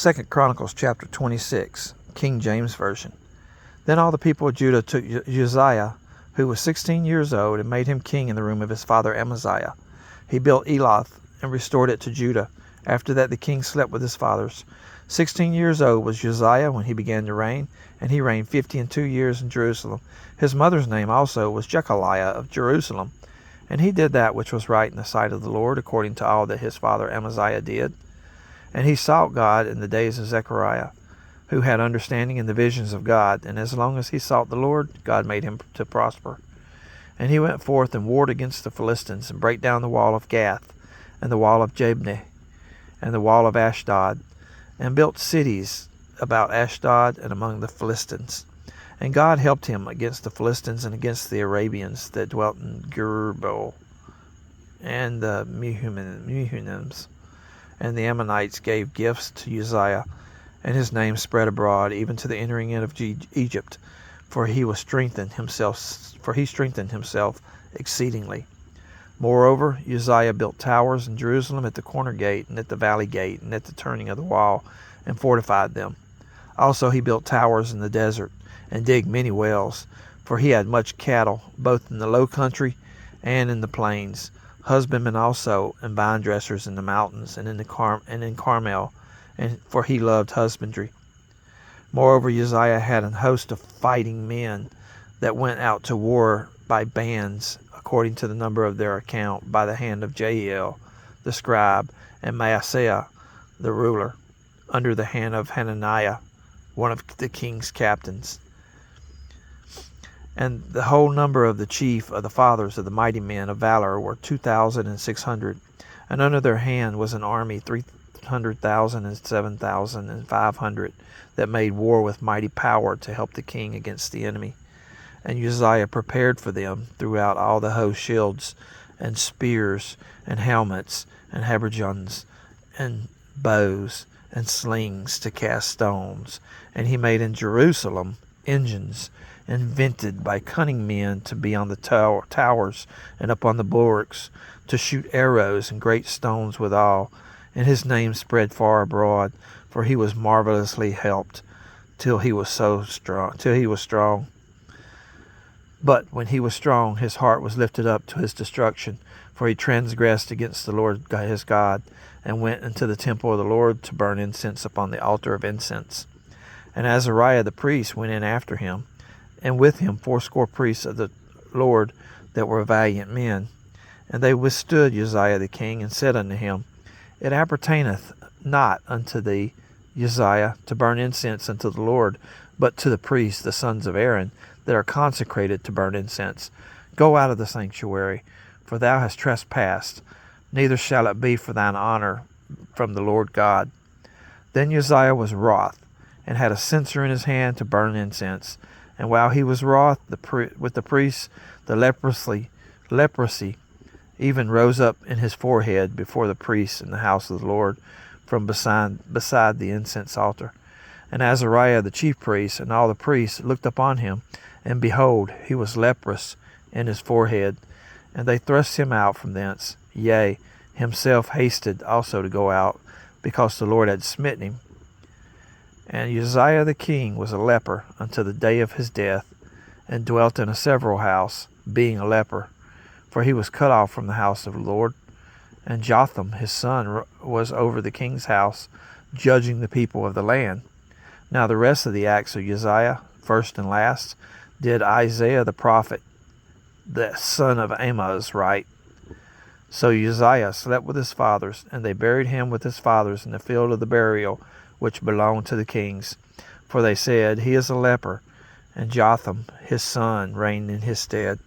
2 Chronicles chapter 26, King James Version. Then all the people of Judah took Uzziah, who was 16 years old, and made him king in the room of his father Amaziah. He built Eloth and restored it to Judah. After that the king slept with his fathers. 16 years old was Uzziah when he began to reign, and he reigned 52 years in Jerusalem. His mother's name also was Jechaliah of Jerusalem. And he did that which was right in the sight of the Lord, according to all that his father Amaziah did. And he sought God in the days of Zechariah, who had understanding in the visions of God. And as long as he sought the Lord, God made him to prosper. And he went forth and warred against the Philistines, and brake down the wall of Gath, and the wall of Jabneh, and the wall of Ashdod, and built cities about Ashdod and among the Philistines. And God helped him against the Philistines and against the Arabians that dwelt in Gurbaal, and the Mehunims. And the Ammonites gave gifts to Uzziah, and his name spread abroad, even to the entering in of Egypt, for he strengthened himself exceedingly. Moreover, Uzziah built towers in Jerusalem at the corner gate, and at the valley gate, and at the turning of the wall, and fortified them. Also he built towers in the desert, and digged many wells, for he had much cattle, both in the low country and in the plains, husbandmen also, and vine dressers in the mountains, and in Carmel, and for he loved husbandry. Moreover, Uzziah had an host of fighting men that went out to war by bands, according to the number of their account, by the hand of Jehiel the scribe, and Maaseiah the ruler, under the hand of Hananiah, one of the king's captains. And the whole number of the chief of the fathers of the mighty men of valor were 2,600, and under their hand was an army 300,000 and 7,500 that made war with mighty power to help the king against the enemy. And Uzziah prepared for them throughout all the host shields and spears and helmets and habergeons and bows and slings to cast stones. And he made in Jerusalem engines invented by cunning men to be on the towers and upon the bulwarks, to shoot arrows and great stones withal. And his name spread far abroad, for he was marvelously helped till he was strong. But when he was strong, his heart was lifted up to his destruction, for he transgressed against the Lord his God, and went into the temple of the Lord to burn incense upon the altar of incense. And Azariah the priest went in after him, and with him 80 priests of the Lord that were valiant men. And they withstood Uzziah the king, and said unto him, It appertaineth not unto thee, Uzziah, to burn incense unto the Lord, but to the priests, the sons of Aaron, that are consecrated to burn incense. Go out of the sanctuary, for thou hast trespassed, neither shall it be for thine honor from the Lord God. Then Uzziah was wroth, and had a censer in his hand to burn incense. And while he was wroth with the priests, the leprosy even rose up in his forehead before the priests in the house of the Lord, from beside the incense altar. And Azariah the chief priest and all the priests looked upon him, and behold, he was leprous in his forehead. And they thrust him out from thence. Yea, himself hasted also to go out, because the Lord had smitten him. And Uzziah the king was a leper unto the day of his death, and dwelt in a several house, being a leper, for he was cut off from the house of the Lord. And Jotham his son was over the king's house, judging the people of the land. Now the rest of the acts of Uzziah, first and last, did Isaiah the prophet, the son of Amoz, write. So Uzziah slept with his fathers, and they buried him with his fathers in the field of the burial, which belonged to the kings. For they said, He is a leper, and Jotham his son reigned in his stead.